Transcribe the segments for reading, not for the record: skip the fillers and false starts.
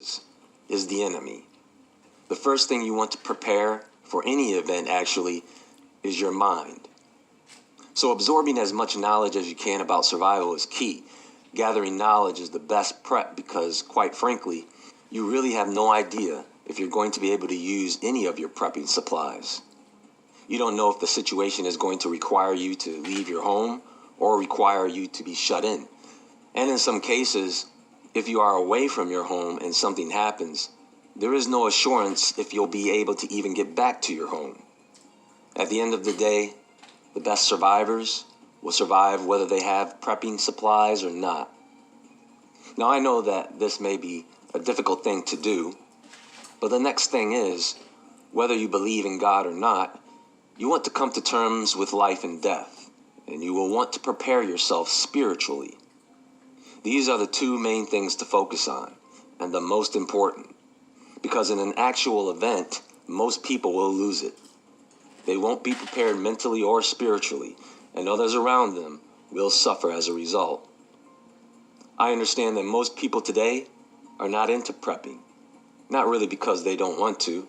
is the enemy. The first thing you want to prepare for any event actually is your mind. So absorbing as much knowledge as you can about survival is key. Gathering knowledge is the best prep because, quite frankly, you really have no idea if you're going to be able to use any of your prepping supplies. You don't know if the situation is going to require you to leave your home or require you to be shut in. And in some cases, if you are away from your home and something happens, there is no assurance if you'll be able to even get back to your home. At the end of the day, the best survivors will survive whether they have prepping supplies or not. Now, I know that this may be a difficult thing to do, but the next thing is, whether you believe in God or not, you want to come to terms with life and death, and you will want to prepare yourself spiritually. These are the two main things to focus on, and the most important, because in an actual event, most people will lose it. They won't be prepared mentally or spiritually, and others around them will suffer as a result. I understand that most people today are not into prepping, not really because they don't want to.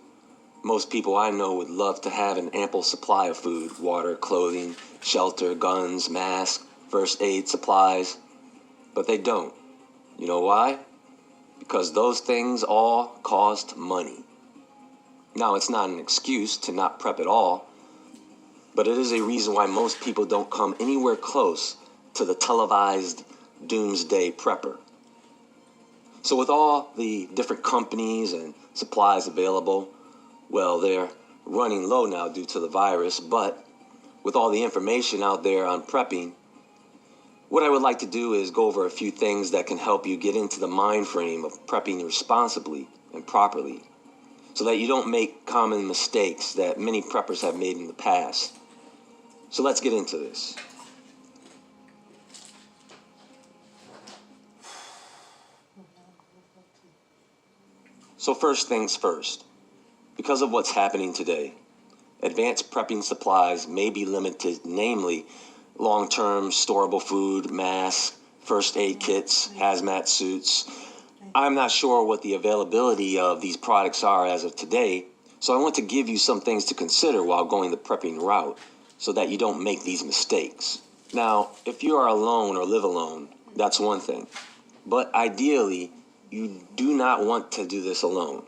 Most people I know would love to have an ample supply of food, water, clothing, shelter, guns, masks, first aid supplies, but they don't. You know why? Because those things all cost money. Now, it's not an excuse to not prep at all, but it is a reason why most people don't come anywhere close to the televised doomsday prepper. So with all the different companies and supplies available, well, they're running low now due to the virus, but with all the information out there on prepping, what I would like to do is go over a few things that can help you get into the mind frame of prepping responsibly and properly, so that you don't make common mistakes that many preppers have made in the past. So let's get into this. So first things first, because of what's happening today, advanced prepping supplies may be limited, namely long-term storable food, masks, first aid kits, hazmat suits. I'm not sure what the availability of these products are as of today, so I want to give you some things to consider while going the prepping route so that you don't make these mistakes. Now, if you are alone or live alone, that's one thing, but ideally, you do not want to do this alone.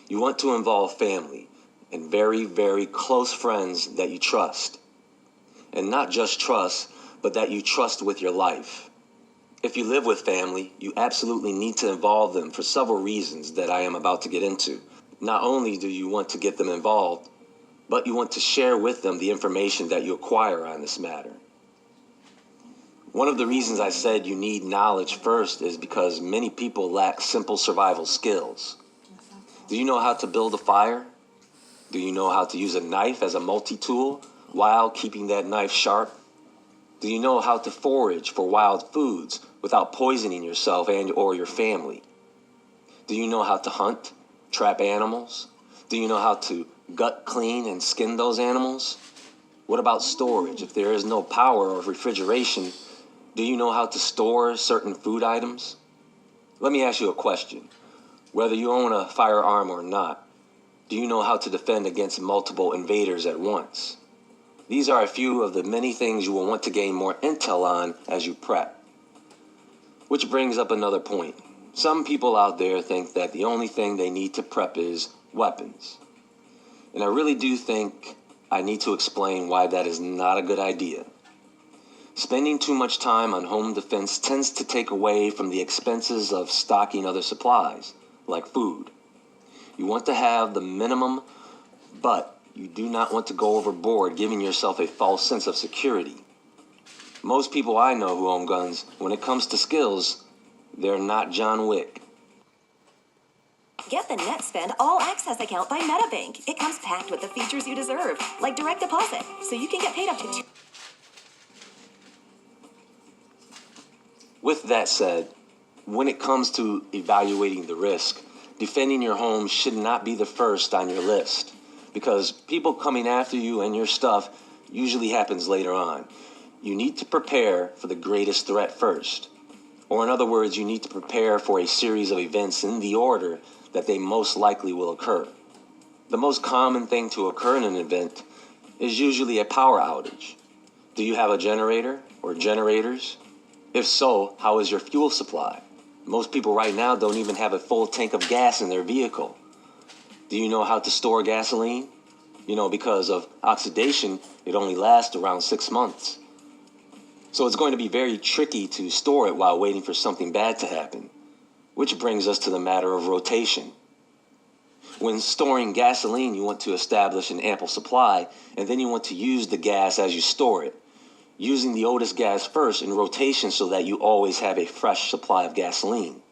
You want to involve family and very, very close friends that you trust. And not just trust, but that you trust with your life. If you live with family, you absolutely need to involve them for several reasons that I am about to get into. Not only do you want to get them involved, but you want to share with them the information that you acquire on this matter. One of the reasons I said you need knowledge first is because many people lack simple survival skills. Do you know how to build a fire? Do you know how to use a knife as a multi-tool while keeping that knife sharp? Do you know how to forage for wild foods without poisoning yourself and or your family? Do you know how to hunt, trap animals? Do you know how to gut clean and skin those animals? What about storage? If there is no power or refrigeration, do you know how to store certain food items? Let me ask you a question. Whether you own a firearm or not, do you know how to defend against multiple invaders at once? These are a few of the many things you will want to gain more intel on as you prep. Which brings up another point. Some people out there think that the only thing they need to prep is weapons. And I really do think I need to explain why that is not a good idea. Spending too much time on home defense tends to take away from the expenses of stocking other supplies, like food. You want to have the minimum, but you do not want to go overboard, giving yourself a false sense of security. Most people I know who own guns, when it comes to skills, they're not John Wick. Get the NetSpend All Access account by MetaBank. It comes packed with the features you deserve, like direct deposit, so you can get paid up to With that said, when it comes to evaluating the risk, defending your home should not be the first on your list, because people coming after you and your stuff usually happens later on. You need to prepare for the greatest threat first. Or in other words, you need to prepare for a series of events in the order that they most likely will occur. The most common thing to occur in an event is usually a power outage. Do you have a generator or generators? If so, how is your fuel supply? Most people right now don't even have a full tank of gas in their vehicle. Do you know how to store gasoline? Because of oxidation, it only lasts around 6 months. So it's going to be very tricky to store it while waiting for something bad to happen. Which brings us to the matter of rotation. When storing gasoline, you want to establish an ample supply, and then you want to use the gas as you store it, using the oldest gas first in rotation so that you always have a fresh supply of gasoline.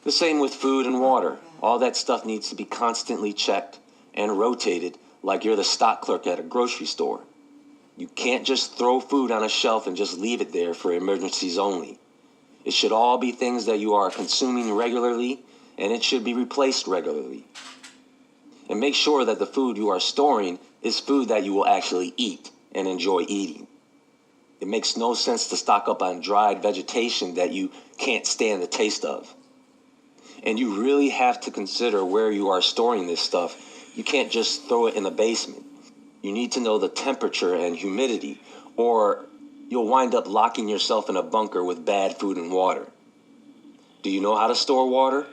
The same with food and water. All that stuff needs to be constantly checked and rotated like you're the stock clerk at a grocery store. You can't just throw food on a shelf and just leave it there for emergencies only. It should all be things that you are consuming regularly, and it should be replaced regularly. And make sure that the food you are storing is food that you will actually eat and enjoy eating. It makes no sense to stock up on dried vegetation that you can't stand the taste of. And you really have to consider where you are storing this stuff. You can't just throw it in the basement. You need to know the temperature and humidity, or you'll wind up locking yourself in a bunker with bad food and water. Do you know how to store water?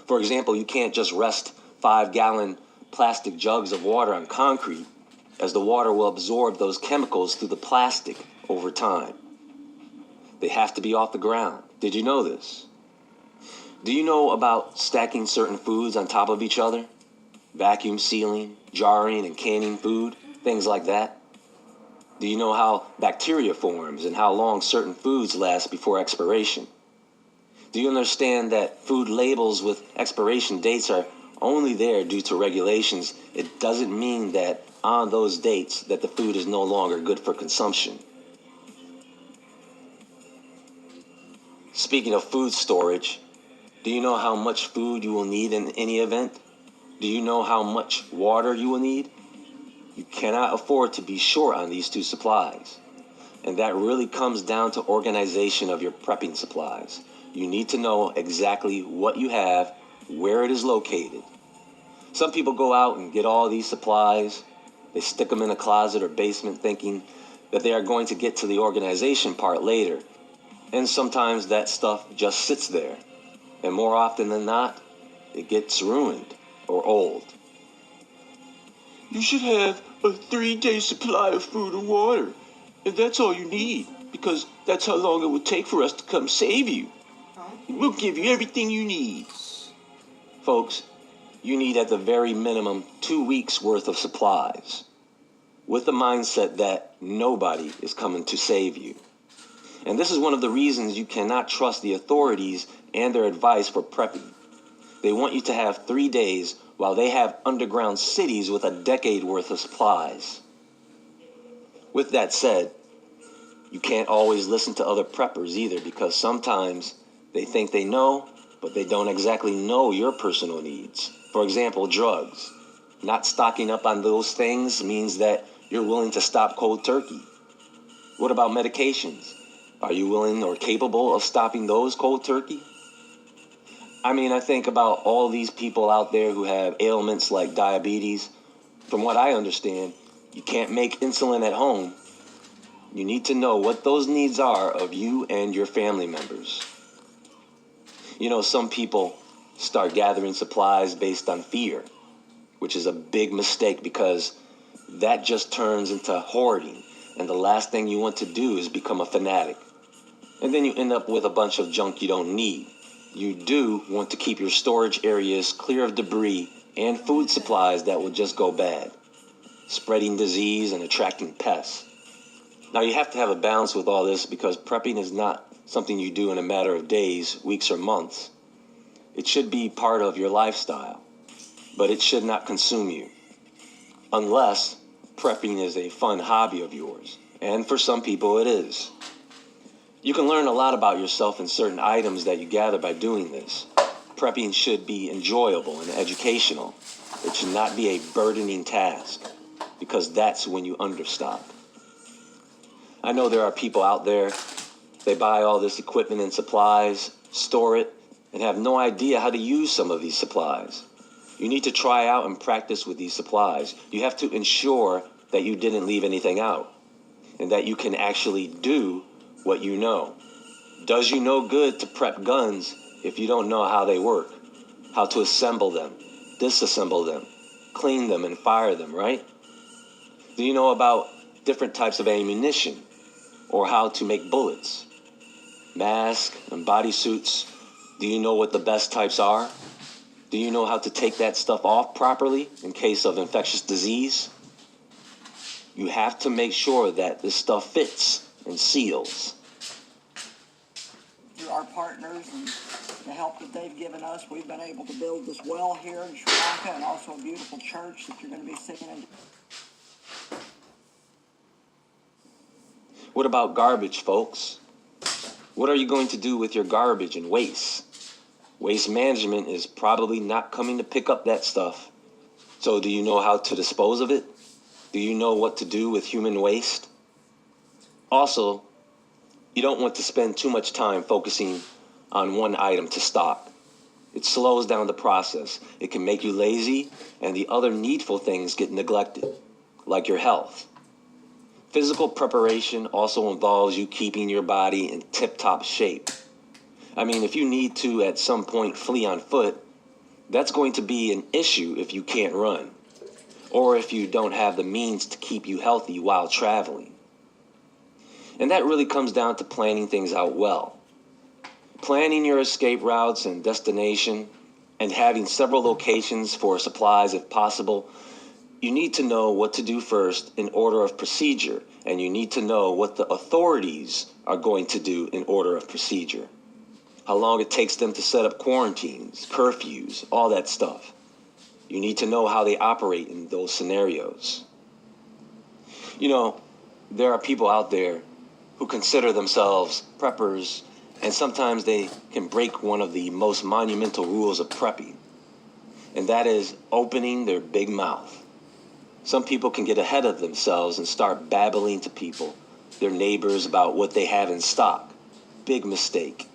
For example, you can't just rest 5-gallon plastic jugs of water on concrete, as the water will absorb those chemicals through the plastic over time. They have to be off the ground. Did you know this? Do you know about stacking certain foods on top of each other? Vacuum sealing, jarring, and canning food, things like that. Do you know how bacteria forms and how long certain foods last before expiration? Do you understand that food labels with expiration dates are only there due to regulations? It doesn't mean that on those dates that the food is no longer good for consumption. Speaking of food storage, do you know how much food you will need in any event? Do you know how much water you will need? You cannot afford to be short on these two supplies. And that really comes down to organization of your prepping supplies. You need to know exactly what you have, where it is located. Some people go out and get all these supplies. They stick them in a closet or basement thinking that they are going to get to the organization part later. And sometimes that stuff just sits there. And more often than not, it gets ruined or old. You should have a 3-day supply of food and water. And that's all you need, because that's how long it would take for us to come save you. We'll give you everything you need. Folks, you need at the very minimum 2 weeks worth of supplies, with the mindset that nobody is coming to save you. And this is one of the reasons you cannot trust the authorities and their advice for prepping. They want you to have 3 days while they have underground cities with a decade worth of supplies. With that said, you can't always listen to other preppers either, because sometimes they think they know, but they don't exactly know your personal needs. For example, drugs. Not stocking up on those things means that you're willing to stop cold turkey. What about medications? Are you willing or capable of stopping those cold turkey? I think about all these people out there who have ailments like diabetes. From what I understand, you can't make insulin at home. You need to know what those needs are of you and your family members. Some people start gathering supplies based on fear, which is a big mistake, because that just turns into hoarding. And the last thing you want to do is become a fanatic. And then you end up with a bunch of junk you don't need. You do want to keep your storage areas clear of debris and food supplies that will just go bad, spreading disease and attracting pests. Now, you have to have a balance with all this, because prepping is not something you do in a matter of days, weeks, or months. It should be part of your lifestyle, but it should not consume you. Unless prepping is a fun hobby of yours, and for some people it is. You can learn a lot about yourself and certain items that you gather by doing this. Prepping should be enjoyable and educational. It should not be a burdening task, because that's when you understock. I know there are people out there They buy all this equipment and supplies, store it, and have no idea how to use some of these supplies. You need to try out and practice with these supplies. You have to ensure that you didn't leave anything out and that you can actually do what you know. Does you no good to prep guns if you don't know how they work, how to assemble them, disassemble them, clean them, and fire them, right? Do you know about different types of ammunition or how to make bullets, masks, and bodysuits? Do you know what the best types are? Do you know how to take that stuff off properly in case of infectious disease? You have to make sure that this stuff fits and seals. Through our partners and the help that they've given us, we've been able to build this well here in Sri Lanka and also a beautiful church that you're going to be singing in. What about garbage, folks? What are you going to do with your garbage and waste? Waste management is probably not coming to pick up that stuff. So do you know how to dispose of it? Do you know what to do with human waste? Also, you don't want to spend too much time focusing on one item to stock. It slows down the process. It can make you lazy, and the other needful things get neglected, like your health. Physical preparation also involves you keeping your body in tip-top shape. I mean, if you need to at some point flee on foot, that's going to be an issue if you can't run, or if you don't have the means to keep you healthy while traveling. And that really comes down to planning things out well. Planning your escape routes and destination, and having several locations for supplies if possible. You need to know what to do first in order of procedure, and you need to know what the authorities are going to do in order of procedure. How long it takes them to set up quarantines, curfews, all that stuff. You need to know how they operate in those scenarios. You know, there are people out there who consider themselves preppers, and sometimes they can break one of the most monumental rules of prepping, and that is opening their big mouth. Some people can get ahead of themselves and start babbling to people, their neighbors, about what they have in stock. Big mistake.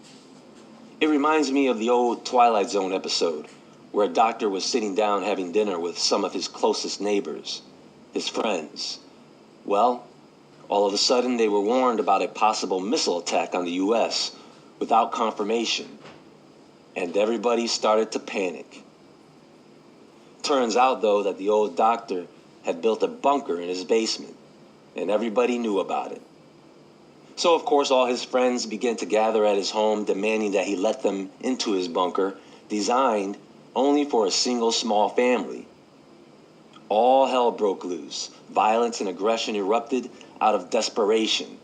It reminds me of the old Twilight Zone episode where a doctor was sitting down having dinner with some of his closest neighbors, his friends. Well, all of a sudden they were warned about a possible missile attack on the U.S. without confirmation, and everybody started to panic. Turns out, though, that the old doctor had built a bunker in his basement, and everybody knew about it. So, of course, all his friends began to gather at his home, demanding that he let them into his bunker, designed only for a single small family. All hell broke loose. Violence and aggression erupted out of desperation,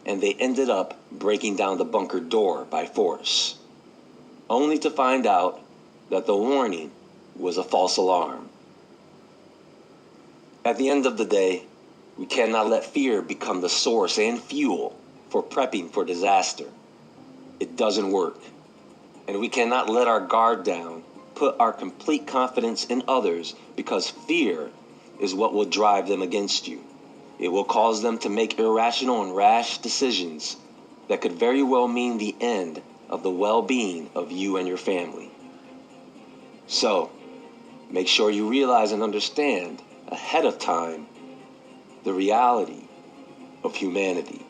and they ended up breaking down the bunker door by force, only to find out that the warning was a false alarm. At the end of the day, we cannot let fear become the source and fuel for prepping for disaster. It doesn't work. And we cannot let our guard down, put our complete confidence in others, because fear is what will drive them against you. It will cause them to make irrational and rash decisions that could very well mean the end of the well-being of you and your family. So, make sure you realize and understand ahead of time the reality of humanity.